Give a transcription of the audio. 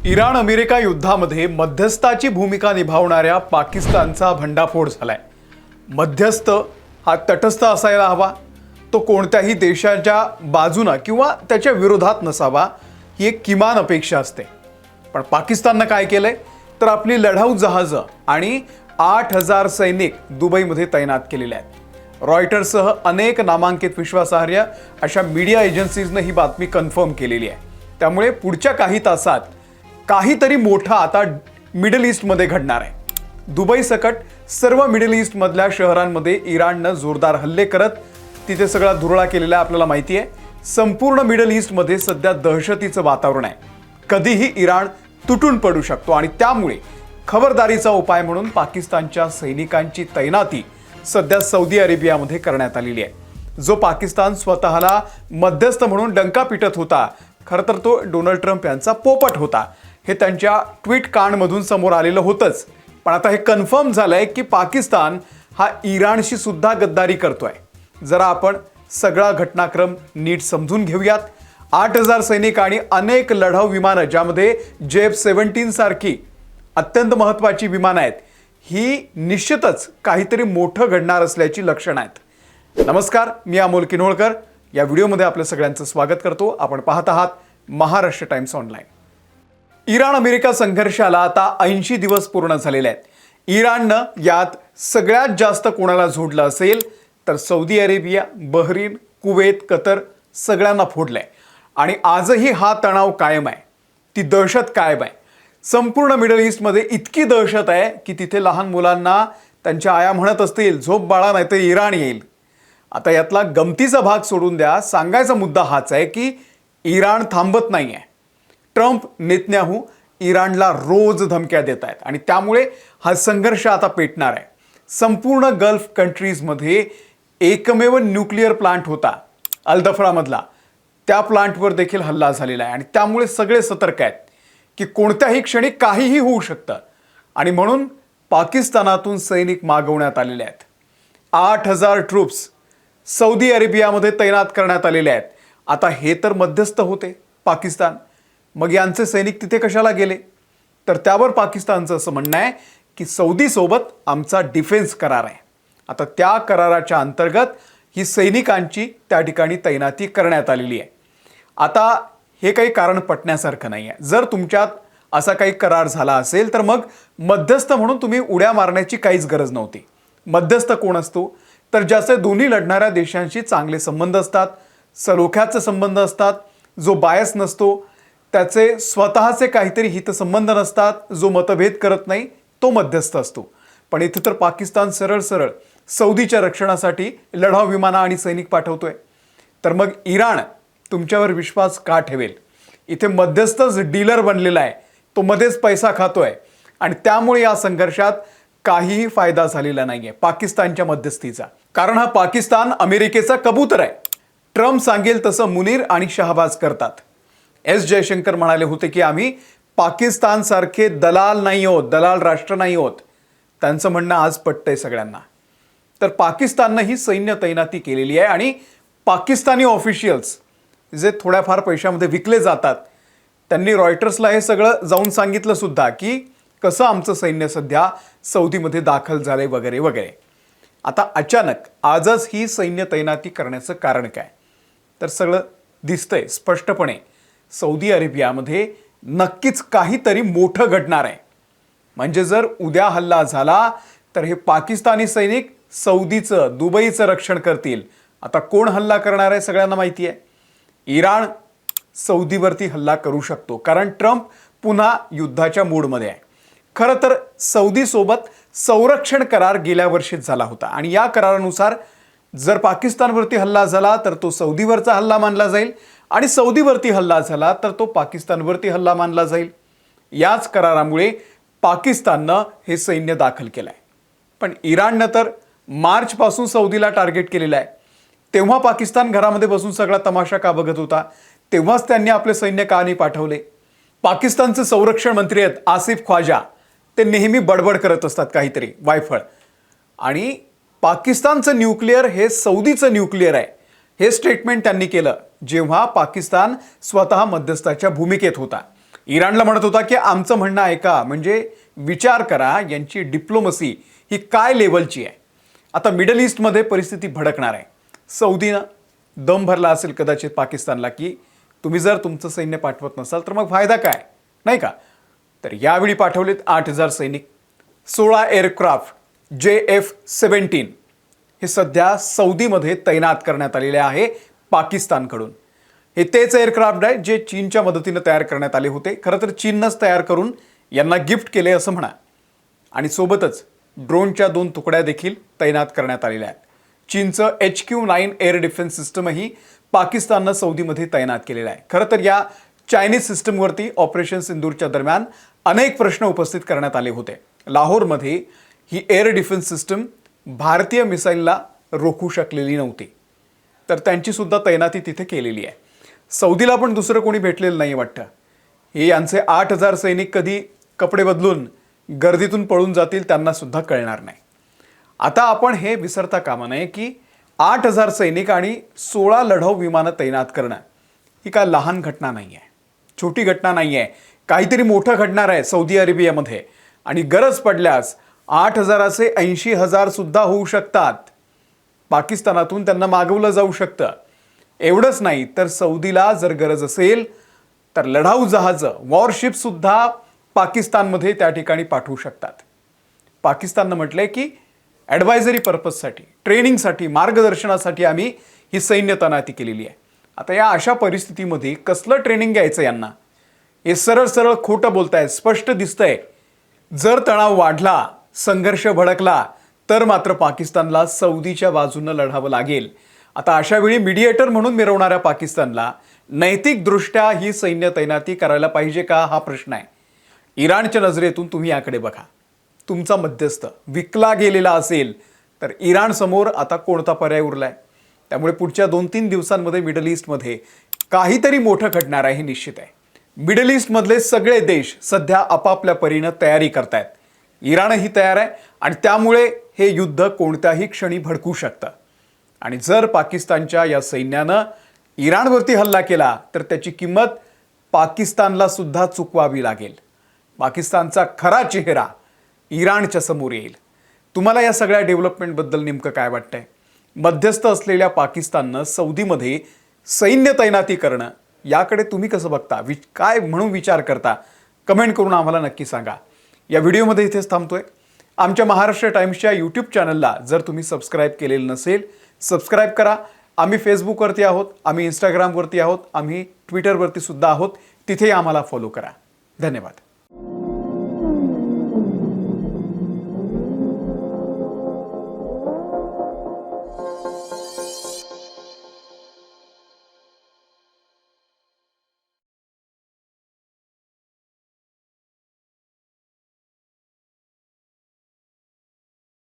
Iran America युद्धामध्ये मध्यस्थाची भूमिका निभावणाऱ्या पाकिस्तानचा भंडाफोड झालाय। मध्यस्थ हा तटस्थ असायला हवा, तो कोणत्याही देशाच्या बाजूने किंवा त्याच्या विरोधात नसावा, ही एक किमान अपेक्षा असते। पण पाकिस्तानने काय केलंय तर आपली लढाऊ जहाजं आणि 8000 सैनिक दुबईमध्ये तैनात केलेले आहेत। रॉयटर्ससह अनेक नामांकित विश्वासार्ह अशा मीडिया एजन्सीजने ही बातमी कन्फर्म केलेली आहे। त्यामुळे पुढच्या काही तासात काहीतरी मोठा आता मिडल ईस्टमध्ये घडणार आहे। दुबई सकट सर्व मिडल ईस्ट मधल्या शहरांमध्ये इराणने जोरदार हल्ले करत तिथे सगळा धुरळा केलेला आपल्याला माहिती आहे। संपूर्ण मिडल ईस्टमध्ये सध्या दहशतीचं वातावरण आहे। कधीही इराण तुटून पडू शकतो आणि त्यामुळे खबरदारीचा उपाय म्हणून पाकिस्तानच्या सैनिकांची तैनाती सध्या सौदी अरेबियामध्ये करण्यात आलेली आहे। जो पाकिस्तान स्वतःला मध्यस्थ म्हणून डंका पिटत होता, खरं तर तो डोनाल्ड ट्रम्प यांचा पोपट होता, हे त्यांच्या ट्विट कांडमधून समोर आलेलं होतंच। पण आता हे कन्फर्म झालंय की पाकिस्तान हा इराणशी सुद्धा गद्दारी करतोय। जरा आपण सगळा घटनाक्रम नीट समजून घेऊयात। 8000 सैनिक आणि अनेक लढाऊ विमानं, ज्यामध्ये JF-17 सारखी अत्यंत महत्त्वाची विमानं आहेत, ही निश्चितच काहीतरी मोठं घडणार असल्याची लक्षणं आहेत। नमस्कार, मी अमोल किन्होळकर या व्हिडिओमध्ये आपलं सगळ्यांचं स्वागत करतो। आपण पाहत आहात Maharashtra times online. Iran America संघर्षाला आता 80 दिवस पूर्ण झालेले आहेत। इराणनं यात सगळ्यात जास्त कोणाला झोडलं असेल तर सौदी अरेबिया, बहरीन, कुवेत, कतर सगळ्यांना फोडलंय आणि आजही हा तणाव कायम आहे, ती दहशत कायम आहे। संपूर्ण मिडल ईस्टमध्ये इतकी दहशत आहे की तिथे लहान मुलांना त्यांच्या आया म्हणत असतील, झोप बाळा नाही तर इराण येईल। आता यातला गमतीचा भाग सोडून द्या, सांगायचा मुद्दा हाच आहे की इराण थांबत नाहीये। ट्रम्प, नेतन्याहू इराणला रोज धमक्या देत आहेत आणि त्यामुळे हा संघर्ष आता पेटणार आहे। संपूर्ण गल्फ कंट्रीजमध्ये एकमेव न्यूक्लिअर प्लांट होता अल-दफरामधला, त्या प्लांटवर देखील हल्ला झालेला आहे आणि त्यामुळे सगळे सतर्क आहेत की कोणत्याही क्षणी काहीही होऊ शकतं आणि म्हणून पाकिस्तानातून सैनिक मागवण्यात आलेले आहेत। 8000 ट्रूप्स सौदी अरेबियामध्ये तैनात करण्यात आलेले आहेत। आता हे तर मध्यस्थ होते पाकिस्तान, मग यांचे सैनिक तिथे कशाला गेले तर त्यावर पाकिस्तानचं असं म्हणणं आहे की सौदी सोबत आमचा डिफेन्स करार आहे। आता त्या कराराच्या अंतर्गत ही सैनिकांची त्या ठिकाणी तैनाती करण्यात आलेली आहे। आता हे काही कारण पटण्यासारखं नाही आहे। जर तुमच्यात असा काही करार झाला असेल तर मग मध्यस्थ म्हणून तुम्ही उड्या मारण्याची काहीच गरज नव्हती। मध्यस्थ कोण असतो तर ज्याचे दोन्ही लढणाऱ्या देशांशी चांगले संबंध असतात, सलोख्याचे संबंध असतात, जो बायस नसतो, त्याचे स्वतःचे काहीतरी हितसंबंध नसतात, जो मतभेद करत नाही, तो मध्यस्थ असतो। पण इथे तर पाकिस्तान सरळ सरळ सौदीच्या रक्षणासाठी लढाऊ विमानं आणि सैनिक पाठवतोय। तर मग इराण तुमच्यावर विश्वास का ठेवेल? इथे मध्यस्थच डीलर बनलेला आहे, तो मध्येच पैसा खातोय आणि त्यामुळे या संघर्षात काहीही फायदा झालेला नाहीये पाकिस्तानच्या मध्यस्थीचा। कारण हा पाकिस्तान अमेरिकेचा कबूतर आहे। ट्रम्प सांगेल तसं मुनीर आणि शहबाज करतात। एस जयशंकर म्हणाले होते की आम्ही पाकिस्तान सारखे दलाल नाही आहोत, दलाल राष्ट्र नाही आहोत। त्यांचं म्हणणं आज पटतंय सगळ्यांना। तर पाकिस्तानने ही सैन्य तैनाती केलेली आहे आणि पाकिस्तानी ऑफिशियल्स जे थोड्याफार पैशामध्ये विकले जातात, त्यांनी रॉयटर्सला हे सगळं जाऊन सांगितलं सुद्धा की कसं आमचं सैन्य सध्या सौदीमध्ये दाखल झालंय वगैरे वगैरे। आता अचानक आजच ही सैन्य तैनाती करण्याचं कारण काय तर सगळं दिसतंय स्पष्टपणे, सौदी अरेबियामध्ये नक्कीच काहीतरी मोठं घडणार आहे। म्हणजे जर उद्या हल्ला झाला तर हे पाकिस्तानी सैनिक सौदीचं, दुबईचं रक्षण करतील। आता कोण हल्ला करणार आहे सगळ्यांना माहिती आहे। इराण सौदीवरती हल्ला करू शकतो कारण ट्रम्प पुन्हा युद्धाच्या मूडमध्ये आहे। खरं तर सौदीसोबत संरक्षण करार गेल्या वर्षीच झाला होता आणि या करारानुसार जर पाकिस्तानवरती हल्ला झाला तर तो सौदीवरचा हल्ला मानला जाईल आणि सौदीवरती हल्ला झाला तर तो पाकिस्तानवरती हल्ला मानला जाईल। याच करारामुळे पाकिस्ताननं हे सैन्य दाखल केलंय। पण इराणनं तर मार्चपासून सौदीला टार्गेट केलेलं आहे। तेव्हा पाकिस्तान घरामध्ये बसून सगळा तमाशा का बघत होता? तेव्हाच त्यांनी आपले सैन्य का नाही पाठवले? पाकिस्तानचे संरक्षण मंत्री आहेत आसिफ ख्वाजा, ते नेहमी बडबड करत असतात काहीतरी वायफळ। आणि पाकिस्तानचं न्यूक्लिअर हे सौदीचं न्यूक्लिअर आहे हे स्टेटमेंट त्यांनी केलं जेव्हा पाकिस्तान स्वतः मध्यस्थाच्या भूमिकेत होता। इराणला म्हणत होता की आमचं म्हणणं ऐका, म्हणजे विचार करा यांची डिप्लोमसी ही काय लेवलची आहे. आता मिडल ईस्टमध्ये परिस्थिती भडकणार आहे. सौदीनं दम भरला असेल कदाचित पाकिस्तानला की तुम्ही जर तुमचं सैन्य पाठवत नसाल तर मग फायदा काय, नाही का. तर यावेळी पाठवलेत 8,000 सैनिक, 16 एअरक्राफ्ट JF-17 हे सध्या सौदीमध्ये तैनात करण्यात आलेले आहे पाकिस्तानकडून. हे तेच एअरक्राफ्ट आहे जे चीनच्या मदतीनं तयार करण्यात आले होते. खरं तर चीननंच तयार करून यांना गिफ्ट केले असं म्हणा. आणि सोबतच ड्रोनच्या 2 तुकड्या देखील तैनात करण्यात आलेल्या आहेत. चीनचं HQ-9 एअर डिफेन्स सिस्टमही पाकिस्ताननं सौदीमध्ये तैनात केलेलं आहे. खरं तर या चायनीज सिस्टमवरती ऑपरेशन सिंदूरच्या दरम्यान अनेक प्रश्न उपस्थित करण्यात आले होते. लाहोरमध्ये ही एअर डिफेन्स सिस्टम भारतीय मिसाईलला रोखू शकलेली नव्हती, तर त्यांची सुद्धा तैनाती तिथे केलेली आहे. सौदीला पण दुसरं कोणी भेटलेलं नाही वाटतं. हे यांचे 8,000 सैनिक कधी कपडे बदलून गर्दीतून पळून जातील त्यांना सुद्धा कळणार नाही. आता आपण हे विसरता कामा नये की 8,000 सैनिक आणि 16 लढाऊ विमानं तैनात करणं ही काय लहान घटना नाही आहे, छोटी घटना नाही आहे. काहीतरी मोठं घडणार आहे सौदी अरेबियामध्ये. आणि गरज पडल्यास 8,000चे 80,000 सुद्धा होऊ शकतात. पाकिस्तानातून त्यांना मागवलं जाऊ शकतं. एवढंच नाही तर सौदीला जर गरज असेल तर लढाऊ जहाजं, वॉरशिप सुद्धा पाकिस्तानमध्ये त्या ठिकाणी पाठवू शकतात. पाकिस्ताननं म्हटलंय की ॲडवायझरी पर्पजसाठी, ट्रेनिंगसाठी, मार्गदर्शनासाठी आम्ही ही सैन्य तैनाती केलेली आहे. आता या अशा परिस्थितीमध्ये कसलं ट्रेनिंग घ्यायचं यांना, हे सरळ सरळ खोटं बोलतायत. स्पष्ट दिसतंय जर तणाव वाढला, संघर्ष भडकला तर मात्र पाकिस्तानला सौदीच्या बाजूनं लढावं लागेल. आता अशा वेळी मीडिएटर म्हणून मिरवणाऱ्या पाकिस्तानला नैतिकदृष्ट्या ही सैन्य तैनाती करायला पाहिजे का, हा प्रश्न आहे. इराणच्या नजरेतून तुम्ही याकडे बघा. तुमचा मध्यस्थ विकला गेलेला असेल तर इराण समोर आता कोणता पर्याय उरलाय. त्यामुळे पुढच्या 2-3 दिवसांमध्ये मिडल ईस्टमध्ये काहीतरी मोठं घडणार आहे हे निश्चित आहे. मिडल ईस्टमधले सगळे देश सध्या आपापल्या परीनं तयारी करतायत. इराणही तयार आहे आणि त्यामुळे हे युद्ध कोणत्याही क्षणी भडकू शकतं. आणि जर पाकिस्तानच्या या सैन्यानं इराणवरती हल्ला केला तर त्याची किंमत पाकिस्तानला सुद्धा चुकवावी लागेल. पाकिस्तानचा खरा चेहरा इराणच्या समोर येईल. तुम्हाला या सगळ्या डेव्हलपमेंटबद्दल नेमकं काय वाटतंय? मध्यस्थ असलेल्या पाकिस्ताननं सौदीमध्ये सैन्य तैनाती करणं याकडे तुम्ही कसं बघता, काय म्हणून विचार करता? कमेंट करून आम्हाला नक्की सांगा. या व्हिडिओमध्ये इथेच थांबतोय. आमच्या महाराष्ट्र टाइम्सच्या यूट्यूब चॅनलला जर तुम्ही सबस्क्राईब केलेलं नसेल, सबस्क्राईब करा. आम्ही फेसबुकवरती आहोत, आम्ही इंस्टाग्रामवरती आहोत, आम्ही ट्विटरवरती सुद्धा आहोत. तिथेही आम्हाला फॉलो करा. धन्यवाद.